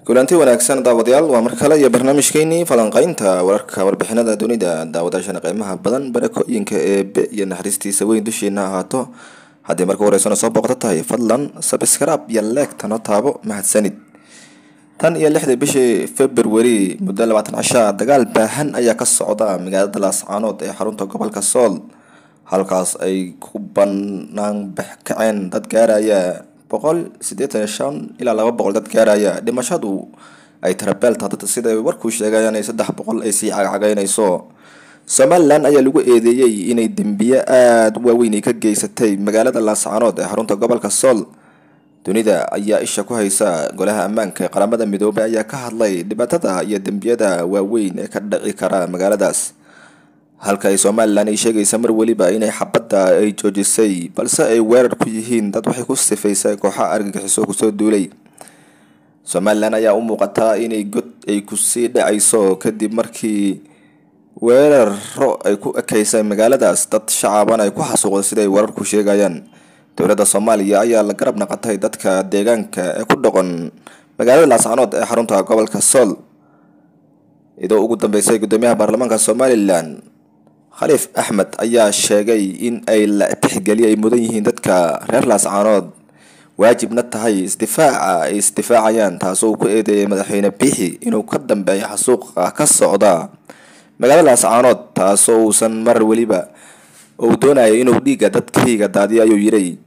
kulanti wanaagsan daawadayaal waa mar kale iyo barnaamijkeennii falanqaynta wararka warbixinada dunida daawadayaasha qiimaha badan barakooyinka eebe iyo naxariistiisa weyn dushiina ahaato haddii marka horeysana soo booqdo tahay fadlan subscribe iyo like tano taabo mahadsanid tan iyo 6 bishii February muddo 20 casha dagaal baahan ayaa ka socda magaalada Laascaanood ee xarunta gobolka Sool halkaas ay ku banaan baxkaceen dad gaaraya 185 ilaa 200 dad gaaraya dhimashadu ay tarabeel tahay sida warku sheegayaan 300 ay sii cagacageynayso Somaliland ayaa lagu eedeeyay inay dambiye aad waaweyn ka geysatay magaalada Laascaanood ee xarunta gobolka Sool dunida ayaa isha ku haysa golaha ammaanka qaramada midoobay ayaa ka hadlay dhibaatada iyo dambiyada waaweyn ee ka dhici kara magaaladaas halka ay Somaliland ay sheegaysa mar waliba inay xabadda ay joojisay balse ay weerar ku yihiin dad waxay ku sifaysay kooxo argagixiso ku soo duulay Somaliland ayaa u muuqata inay god ay ku sii dhacayso kadib markii weeraro ay ku ekeysay magaaladaas dad shacaban ay ku xasuuqday sida ay wararku sheegayaan dowladda Soomaaliya ayaa la garab naqatay dadka deegaanka ee ku dhaqan magaalada Laascaanood ee xarunta gobolka Sool idoo ugu dambeysay gudoomiyaha baarlamaanka Somaliland Khaliif Ahmed ayaa sheegay in ay la tixgeliyay mudan yihiin dadka reer Laascaanood waajibna tahay isdifaacayaan taasoo ku eedeeyay madaxweyne Biixi inuu ka dambeeyo xasuuqa ka socda magaalada Laascaanood taasoo uusan mar waliba oo doonayay inuu dhiiga dadkayga daadiyo ayuu yiri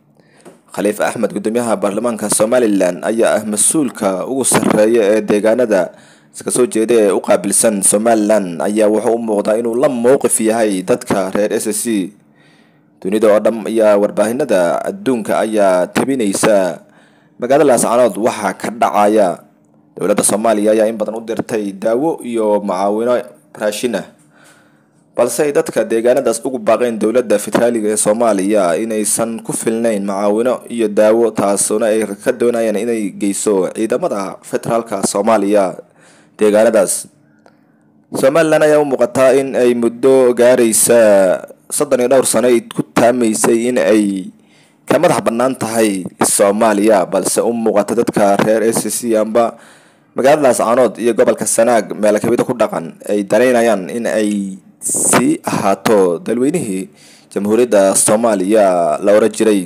Khaliif Ahmed gudoomiyaha baarlamaanka Somaliland ayaa mas'uulka ugu sarreeya ee deegaanada iska soo jeeday u qaabilsan Somaliland ayaa wuxuu u muuqdaa inuu la mowqif yahay dadka reer SSC dunida oo dhan ayaa warbaahinada adduunka ayaa tabinaysa magaalada Laascaanood waxa ka dhacaya dowladda Soomaaliya ayaa in badan u dirtay daawo iyo macaawino raashin balse dadka deegaanadaas ugu baaqeen dowladda federaaliga ee Soomaaliya inaysan ku filnayn macaawino iyo daawo taasoo ay ka doonayaan inay geyso ciidamada federaalka Soomaaliya deegaanadaas Somaliland ayaa u muuqata in ay muddo gaaraysa 32 sano ay ku taamaysay in ay ka madax bannaan tahay Soomaaliya balse u muuqata dadka reer SSC amba magaalada Laascaanood iyo gobolka Sanaag meel ka mid ah ku dhaqan ay dareynayaan in ay si ahaato dalweynihii jamhuuriyadda Soomaaliya la oran jiray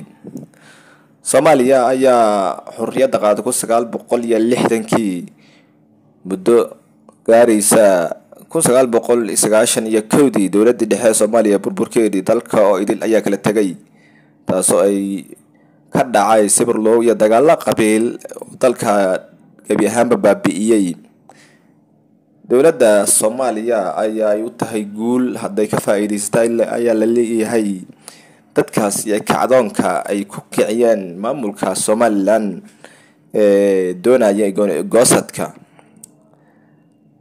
Soomaaliya ayaa xorriyadda qaaday 1960kii muddo gaaraysa 1991 dowladda dhexe Soomaaliya burburkeedii dalka oo idil ayaa kala tagay taasoo ay ka dhacay sibir loo iyo dagaal qabiil dalka gabi ahaanba baabi'iyay dowladda Soomaaliya ayaa u tahay guul haday ka faa'iideystay ayaa la leeyahay dadkaas iyo kacdoonka ay ku kiciyeen maamulka Somaliland doonaya goosadka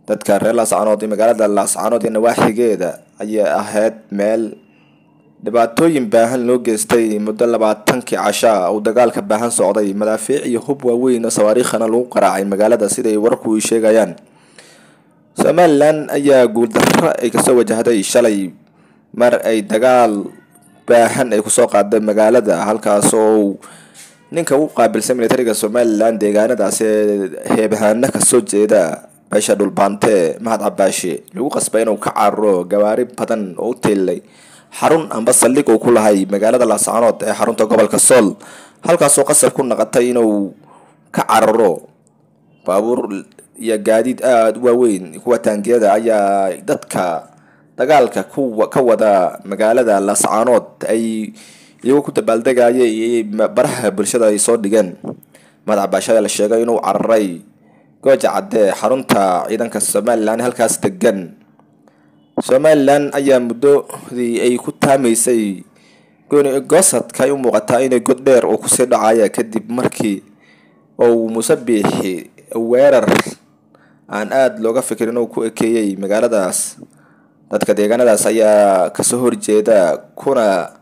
dadka reer Laascaanood magaalada Laascaanood ee nawaaxigeeda ayaa ahayd meel dhibaatooyin baahan loo geystay muddo 20 casha oo dagaalka baahan socday madaafiic iyo hub waaweyn oo sawaariikhana lagu qaraacay magaalada sida ay warku sheegayaan Somaliland ayaa guul darro ay ka soo wajahday shalay mar ay dagaal baahan ay ku soo qaaday magaalada halkaas oo ninka uu qaabilsan militariga Somaliland deegaanadaas heebahaana ka soo jeeda Baasha Dhulbaante Mahad Cabaashi lagu qasbay inuu ka carro gawaari badan oo teelay xarun amba saldhig oo ku lahay magaalada Laascaanood ee xarunta gobolka Sool halkaas oo qasab ku noqotay inuu ka carro baabuur iyo gaadiid aad u waaweyn kuwa taangiyada ayaa dadka dagaalka ka wada magaalada Laascaanood ay iyagu ku dabaaldegayay baraha bulshada ay soo dhigeen Mahad Cabaashi la sheegay inuu carray gooja cadde xarunta ciidanka Somaliland halkaas degan Somaliland ayaa muddoodii ay ku taamaysay goosadka ay u muuqata inay god dheer oo ku sii dhacaya kadib markii oo Musabbixi weerar aan aad looga fikirin oo ku ekeeyay magaaladaas dadka deegaanadaas ayaa ka soo horjeeda kuna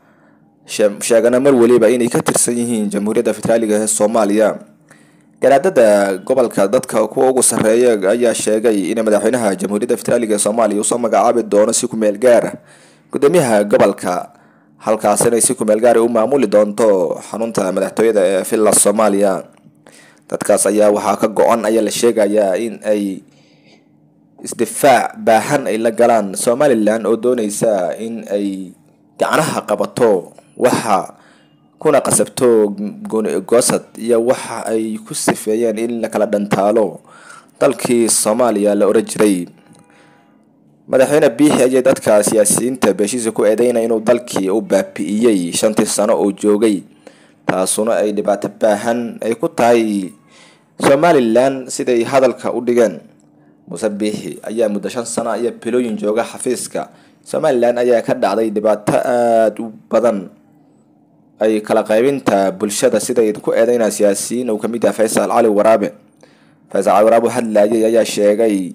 sheegana mar waliba inay ka tirsan yihiin jamhuuriyadda federaaliga ee Soomaaliya garaadada gobolka dadka kuwa ugu sarreeya ayaa sheegay in madaxweynaha jamhuuriyadda federaaliga ee Soomaaliya uu soo magacaabi doono si ku meel gaar gudoomiyaha gobolka halkaas inay si ku meel gaar u maamuli doonto xarunta madaxtooyada ee Villa Soomaaliya dadkaas ayaa waxaa ka go-an ayaa la sheegayaa in ay isdifaac baahan ay la galaan Somaliland oo doonaysa in ay gacanaha qabato waxa kuna qasabto goosad iyo waxa ay ku sifeeyeen in la kala dhantaalo dalkii Soomaaliya la oran jiray. madaxweyne Biixi ayaa dadka siyaasiyiinta beeshiisa ku eedeynaya inuu dalkii u baabi'iyay 5 sano oo joogay, taasuna ay dhibaato baahan ay ku tahay Somaliland siday hadalka u dhigeen. Muuse Biixi ayaa muddo 5 sano iyo bilooyin jooga xafiiska Somaliland ayaa ka dhacday dhibaato aad u badan ay kala qaybinta bulshada siday ku eedeynayaan siyaasiyiin oo kamid ah Faysal Cali Waraabe. Faysal Cali Waraabe hadlaayay ayaa sheegay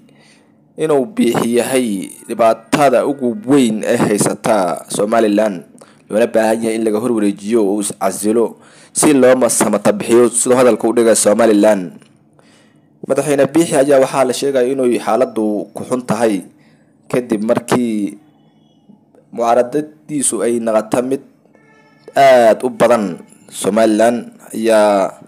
inuu Biixi yahay dhibaatada ugu weyn ee haysata Somaliland, loona baahan yahay in laga horwareejiyo oo iscasilo si loo samata bixiyo sidoo hadalka u dhigay Somaliland. madaxweyne Biixi ayaa waxaa la sheegay inuu xaaladdu ku xun tahay kadib markii mucaaradadiisu ay noqotay mid aad u badan. Somaliland ayaa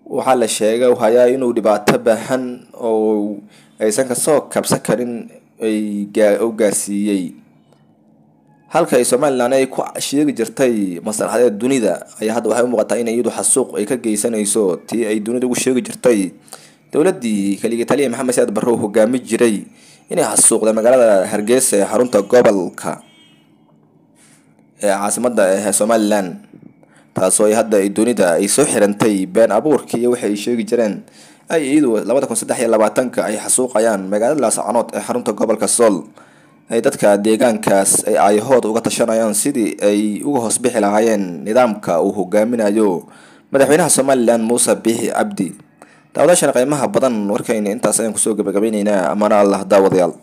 waxaa la sheegay inuu dhibaato baahan oo aysan ka soo kabsan karin ay gaarsiiyay, halka ay Somaliland ay ku sheegi jirtay maslaxada dunida ayaa hadda waxay u muuqataa in iyadu xasuuq ay ka geysanayso tii ay dunida ugu sheegi jirtay dawladii kaliya taliye Maxamed Siyaad Barre hogaami jiray inay xasuuqda magaalada Hargeysa ee xarunta gobolka ee caasimada Somaliland, taasoo ay hadda dunida ay soo xirantay been abuurkii iyo waxay sheegi jireen ay iyadu 2023 ay xasuuqayaan magaalada Laascaanood ee xarunta gobolka Sool. ay dadka deegaankaas ay ayahooda uga tashanayaan sidii ay uga hoos bixi lahaayeen nidaamka uu hogaaminayo madaxweynaha Somaliland Muuse Biixi Cabdi. daawadayaasha qiimaha badan warkayna intaas ayaan kusoo gabagabaynaynaa. amaana Allah daawadayaal.